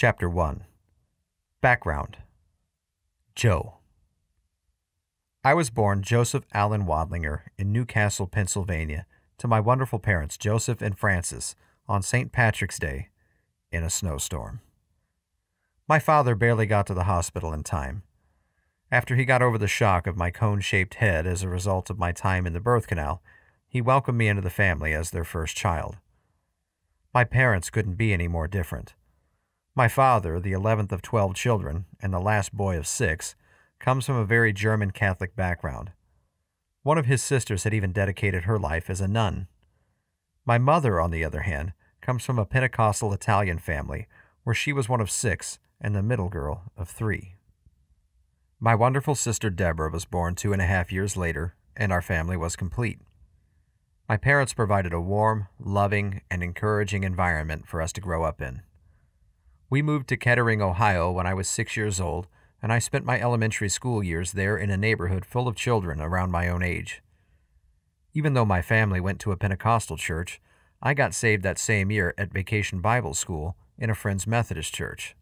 Chapter 1. Background. Joe. I was born Joseph Allen Wadlinger in Newcastle, Pennsylvania, to my wonderful parents Joseph and Frances on St. Patrick's Day in a snowstorm. My father barely got to the hospital in time. After he got over the shock of my cone-shaped head as a result of my time in the birth canal, he welcomed me into the family as their first child. My parents couldn't be any more different. My father, the 11th of 12 children and the last boy of 6, comes from a very German Catholic background. One of his sisters had even dedicated her life as a nun. My mother, on the other hand, comes from a Pentecostal Italian family where she was one of 6 and the middle girl of 3. My wonderful sister Deborah was born 2.5 years later, and our family was complete. My parents provided a warm, loving, and encouraging environment for us to grow up in. We moved to Kettering, Ohio when I was 6 years old, and I spent my elementary school years there in a neighborhood full of children around my own age. Even though my family went to a Pentecostal church, I got saved that same year at Vacation Bible School in a friend's Methodist church.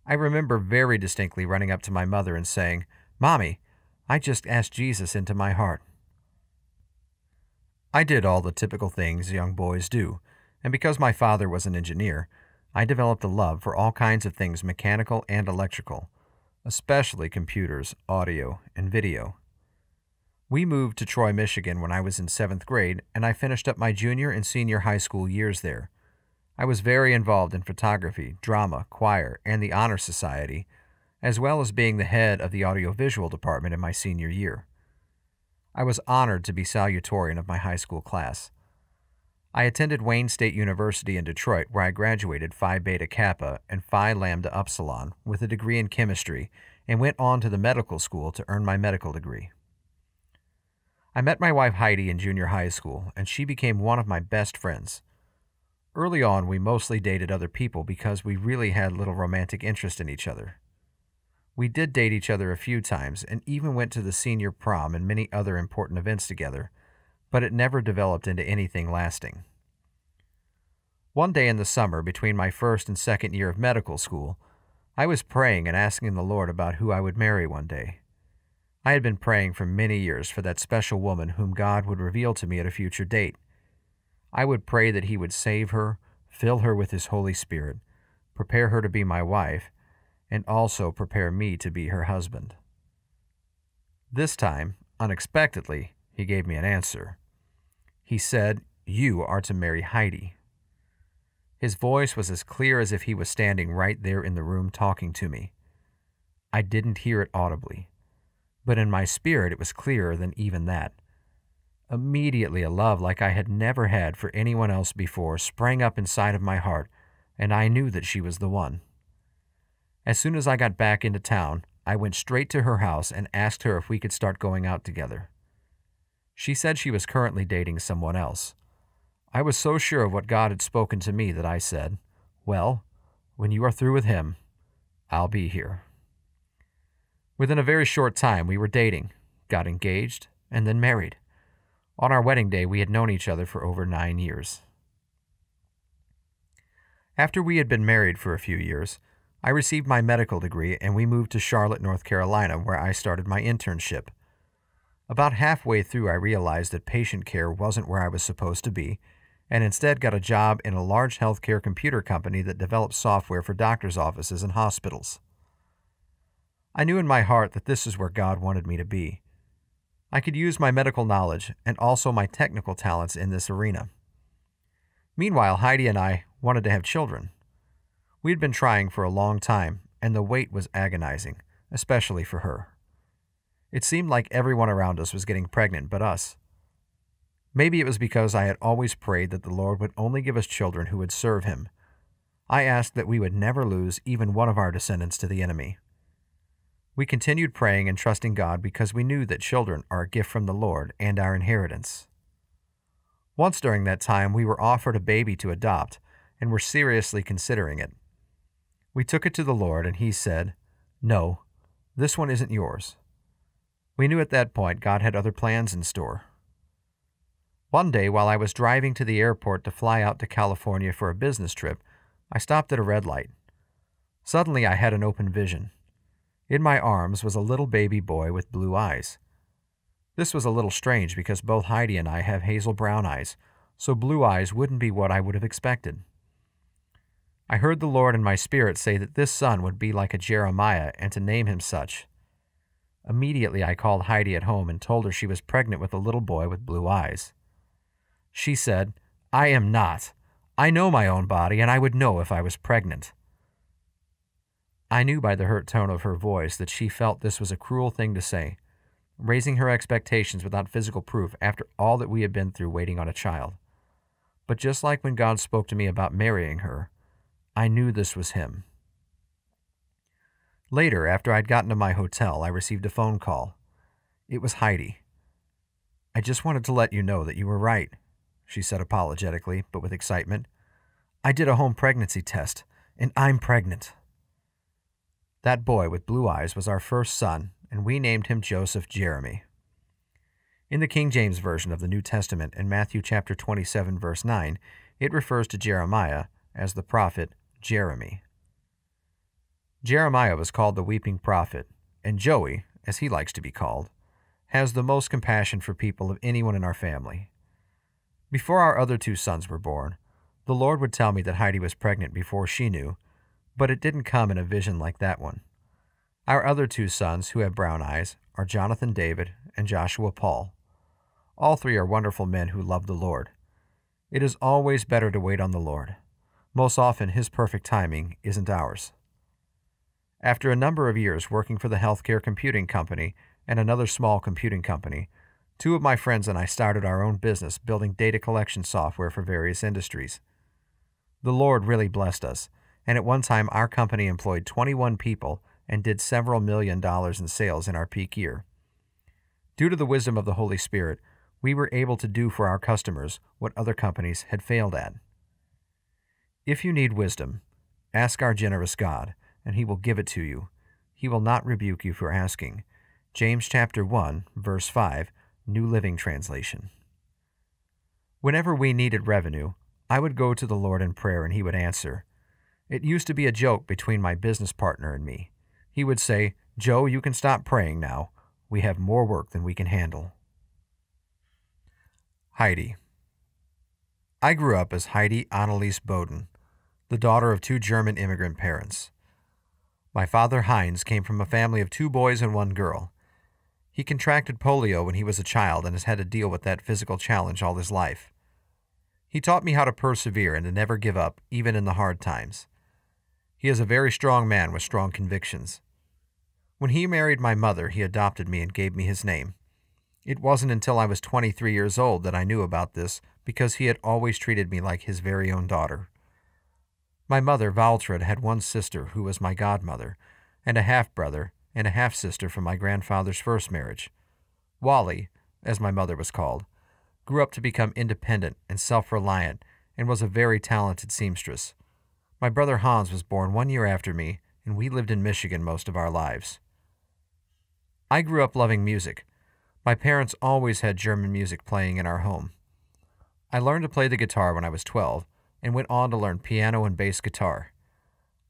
I remember very distinctly running up to my mother and saying, "Mommy, I just asked Jesus into my heart." I did all the typical things young boys do, and because my father was an engineer, I developed a love for all kinds of things mechanical and electrical, especially computers, audio, and video. We moved to Troy, Michigan when I was in 7th grade, and I finished up my junior and senior high school years there. I was very involved in photography, drama, choir, and the Honor Society, as well as being the head of the audiovisual department in my senior year. I was honored to be salutatorian of my high school class. I attended Wayne State University in Detroit, where I graduated Phi Beta Kappa and Phi Lambda Upsilon with a degree in chemistry and went on to the medical school to earn my medical degree. I met my wife Heidi in junior high school, and she became one of my best friends. Early on, we mostly dated other people because we really had little romantic interest in each other. We did date each other a few times and even went to the senior prom and many other important events together, but it never developed into anything lasting. One day in the summer, between my first and second year of medical school, I was praying and asking the Lord about who I would marry one day. I had been praying for many years for that special woman whom God would reveal to me at a future date. I would pray that He would save her, fill her with His Holy Spirit, prepare her to be my wife, and also prepare me to be her husband. This time, unexpectedly, He gave me an answer. He said, "You are to marry Heidi." His voice was as clear as if he was standing right there in the room talking to me. I didn't hear it audibly, but in my spirit it was clearer than even that. Immediately a love like I had never had for anyone else before sprang up inside of my heart, and I knew that she was the one. As soon as I got back into town, I went straight to her house and asked her if we could start going out together. She said she was currently dating someone else. I was so sure of what God had spoken to me that I said, "Well, when you are through with him, I'll be here." Within a very short time, we were dating, got engaged, and then married. On our wedding day, we had known each other for over 9 years. After we had been married for a few years, I received my medical degree and we moved to Charlotte, North Carolina, where I started my internship. About halfway through, I realized that patient care wasn't where I was supposed to be, and instead got a job in a large healthcare computer company that developed software for doctors' offices and hospitals. I knew in my heart that this is where God wanted me to be. I could use my medical knowledge and also my technical talents in this arena. Meanwhile, Heidi and I wanted to have children. We had been trying for a long time, and the wait was agonizing, especially for her. It seemed like everyone around us was getting pregnant but us. Maybe it was because I had always prayed that the Lord would only give us children who would serve Him. I asked that we would never lose even one of our descendants to the enemy. We continued praying and trusting God because we knew that children are a gift from the Lord and our inheritance. Once during that time, we were offered a baby to adopt and were seriously considering it. We took it to the Lord and He said, "No, this one isn't yours." We knew at that point God had other plans in store. One day, while I was driving to the airport to fly out to California for a business trip, I stopped at a red light. Suddenly I had an open vision. In my arms was a little baby boy with blue eyes. This was a little strange because both Heidi and I have hazel brown eyes, so blue eyes wouldn't be what I would have expected. I heard the Lord in my spirit say that this son would be like a Jeremiah and to name him such. Immediately I called Heidi at home and told her she was pregnant with a little boy with blue eyes. She said, "I am not. I know my own body, and I would know if I was pregnant." I knew by the hurt tone of her voice that she felt this was a cruel thing to say, raising her expectations without physical proof after all that we had been through waiting on a child. But just like when God spoke to me about marrying her, I knew this was him. Later, after I'd gotten to my hotel, I received a phone call. It was Heidi. "I just wanted to let you know that you were right," she said apologetically, but with excitement. "I did a home pregnancy test, and I'm pregnant." That boy with blue eyes was our first son, and we named him Joseph Jeremy. In the King James Version of the New Testament, in Matthew chapter 27, verse 9, it refers to Jeremiah as the prophet Jeremy. Jeremiah was called the weeping prophet, and Joey, as he likes to be called, has the most compassion for people of anyone in our family. Before our other two sons were born, the Lord would tell me that Heidi was pregnant before she knew, but it didn't come in a vision like that one. Our other two sons, who have brown eyes, are Jonathan David and Joshua Paul. All three are wonderful men who love the Lord. It is always better to wait on the Lord. Most often, his perfect timing isn't ours. After a number of years working for the healthcare computing company and another small computing company, two of my friends and I started our own business building data collection software for various industries. The Lord really blessed us, and at one time our company employed 21 people and did several $1 million in sales in our peak year. Due to the wisdom of the Holy Spirit, we were able to do for our customers what other companies had failed at. If you need wisdom, ask our generous God, and he will give it to you. He will not rebuke you for asking. James chapter 1, verse 5, New Living Translation. Whenever we needed revenue, I would go to the Lord in prayer and he would answer. It used to be a joke between my business partner and me. He would say, "Joe, you can stop praying now. We have more work than we can handle." Heidi. I grew up as Heidi Anneliese Boden, the daughter of two German immigrant parents. My father, Heinz, came from a family of 2 boys and 1 girl. He contracted polio when he was a child and has had to deal with that physical challenge all his life. He taught me how to persevere and to never give up, even in the hard times. He is a very strong man with strong convictions. When he married my mother, he adopted me and gave me his name. It wasn't until I was 23 years old that I knew about this because he had always treated me like his very own daughter. My mother, Valtrud, had 1 sister who was my godmother, and a half-brother and a half-sister from my grandfather's first marriage. Wally, as my mother was called, grew up to become independent and self-reliant and was a very talented seamstress. My brother Hans was born 1 year after me, and we lived in Michigan most of our lives. I grew up loving music. My parents always had German music playing in our home. I learned to play the guitar when I was 12 and went on to learn piano and bass guitar.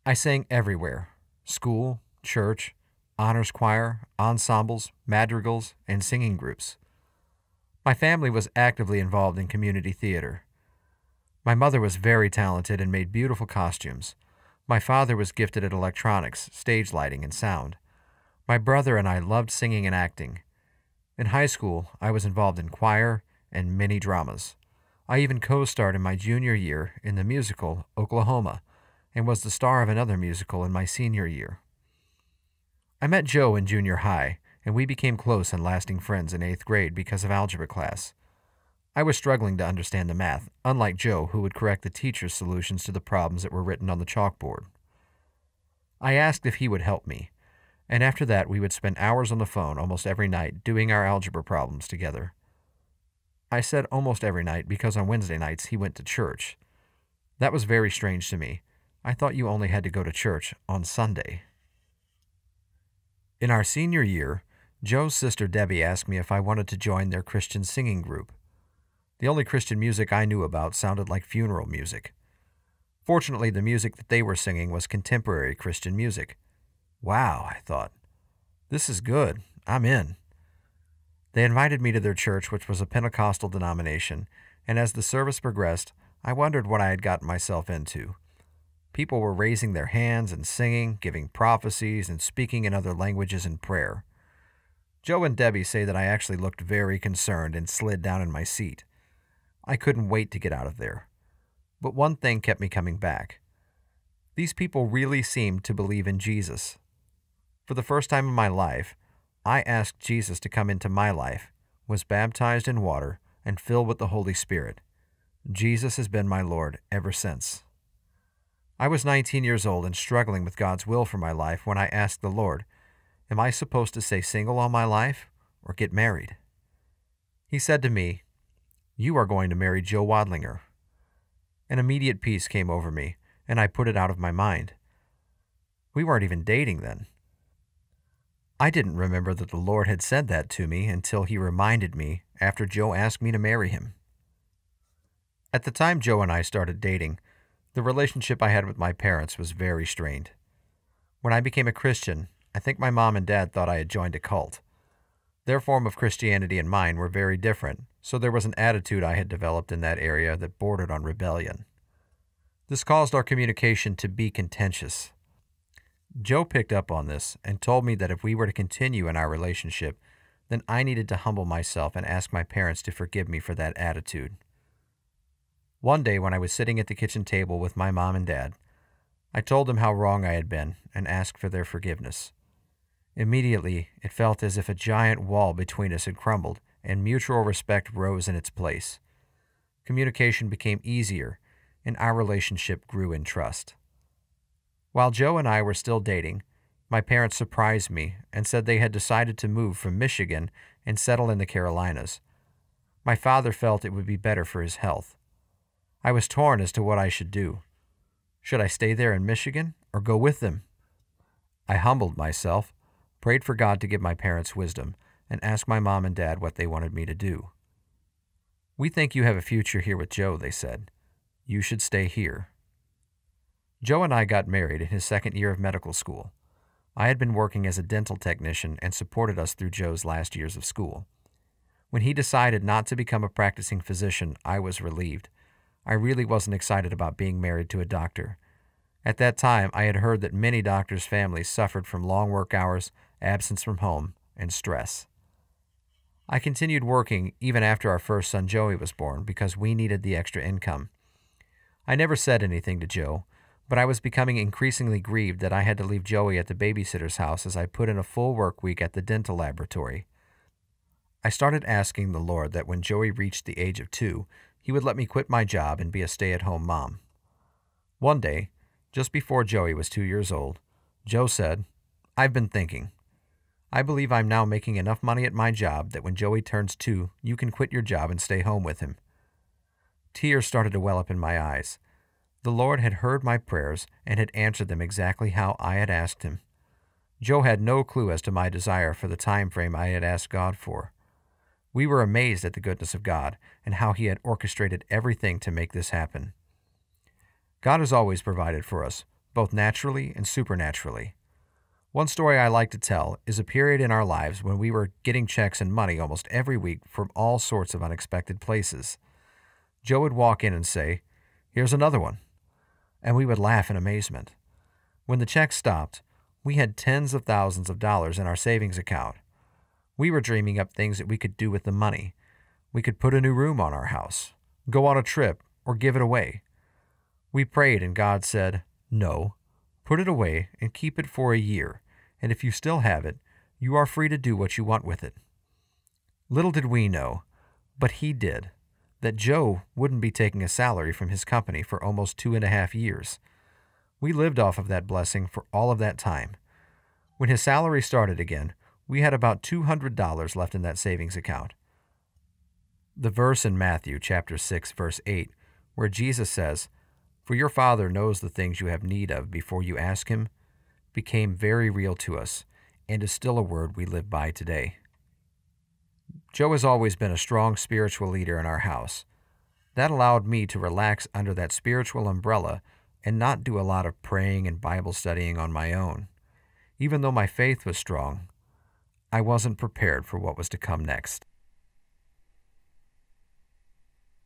I sang everywhere: school, church, honors choir, ensembles, madrigals, and singing groups. My family was actively involved in community theater. My mother was very talented and made beautiful costumes. My father was gifted at electronics, stage lighting, and sound. My brother and I loved singing and acting. In high school, I was involved in choir and many dramas. I even co-starred in my junior year in the musical Oklahoma and was the star of another musical in my senior year. I met Joe in junior high, and we became close and lasting friends in 8th grade because of algebra class. I was struggling to understand the math, unlike Joe, who would correct the teacher's solutions to the problems that were written on the chalkboard. I asked if he would help me, and after that we would spend hours on the phone almost every night doing our algebra problems together. I said almost every night because on Wednesday nights he went to church. That was very strange to me. I thought you only had to go to church on Sunday. In our senior year, Joe's sister Debbie asked me if I wanted to join their Christian singing group. The only Christian music I knew about sounded like funeral music. Fortunately, the music that they were singing was contemporary Christian music. Wow, I thought. This is good. I'm in. They invited me to their church, which was a Pentecostal denomination, and as the service progressed, I wondered what I had gotten myself into. People were raising their hands and singing, giving prophecies, and speaking in other languages in prayer. Joe and Debbie say that I actually looked very concerned and slid down in my seat. I couldn't wait to get out of there. But one thing kept me coming back. These people really seemed to believe in Jesus. For the first time in my life, I asked Jesus to come into my life, was baptized in water, and filled with the Holy Spirit. Jesus has been my Lord ever since. I was 19 years old and struggling with God's will for my life when I asked the Lord, am I supposed to stay single all my life or get married? He said to me, you are going to marry Joe Wadlinger. An immediate peace came over me, and I put it out of my mind. We weren't even dating then. I didn't remember that the Lord had said that to me until he reminded me after Joe asked me to marry him. At the time Joe and I started dating, the relationship I had with my parents was very strained. When I became a Christian, I think my mom and dad thought I had joined a cult. Their form of Christianity and mine were very different, so there was an attitude I had developed in that area that bordered on rebellion. This caused our communication to be contentious. Joe picked up on this and told me that if we were to continue in our relationship, then I needed to humble myself and ask my parents to forgive me for that attitude. One day when I was sitting at the kitchen table with my mom and dad, I told them how wrong I had been and asked for their forgiveness. Immediately, it felt as if a giant wall between us had crumbled and mutual respect rose in its place. Communication became easier, and our relationship grew in trust. While Joe and I were still dating, my parents surprised me and said they had decided to move from Michigan and settle in the Carolinas. My father felt it would be better for his health. I was torn as to what I should do. Should I stay there in Michigan or go with them? I humbled myself, prayed for God to give my parents wisdom, and asked my mom and dad what they wanted me to do. We think you have a future here with Joe, they said. You should stay here. Joe and I got married in his second year of medical school. I had been working as a dental technician and supported us through Joe's last years of school. When he decided not to become a practicing physician, I was relieved. I really wasn't excited about being married to a doctor. At that time, I had heard that many doctors' families suffered from long work hours, absence from home, and stress. I continued working even after our first son Joey was born because we needed the extra income. I never said anything to Joe, but I was becoming increasingly grieved that I had to leave Joey at the babysitter's house as I put in a full work week at the dental laboratory. I started asking the Lord that when Joey reached the age of 2, he would let me quit my job and be a stay-at-home mom. One day, just before Joey was 2 years old, Joe said, I've been thinking. I believe I'm now making enough money at my job that when Joey turns 2, you can quit your job and stay home with him. Tears started to well up in my eyes. The Lord had heard my prayers and had answered them exactly how I had asked him. Joe had no clue as to my desire for the time frame I had asked God for. We were amazed at the goodness of God and how he had orchestrated everything to make this happen. God has always provided for us, both naturally and supernaturally. One story I like to tell is a period in our lives when we were getting checks and money almost every week from all sorts of unexpected places. Joe would walk in and say, "Here's another one," and we would laugh in amazement. When the check stopped, we had tens of thousands of dollars in our savings account. We were dreaming up things that we could do with the money. We could put a new room on our house, go on a trip, or give it away. We prayed and God said, "No, put it away and keep it for a year, and if you still have it, you are free to do what you want with it." Little did we know, but he did, that Joe wouldn't be taking a salary from his company for almost 2.5 years. We lived off of that blessing for all of that time. When his salary started again, we had about $200 left in that savings account. The verse in Matthew chapter 6, verse 8, where Jesus says, "For your Father knows the things you have need of before you ask him," became very real to us and is still a word we live by today. Joe has always been a strong spiritual leader in our house. That allowed me to relax under that spiritual umbrella and not do a lot of praying and Bible studying on my own. Even though my faith was strong, I wasn't prepared for what was to come next.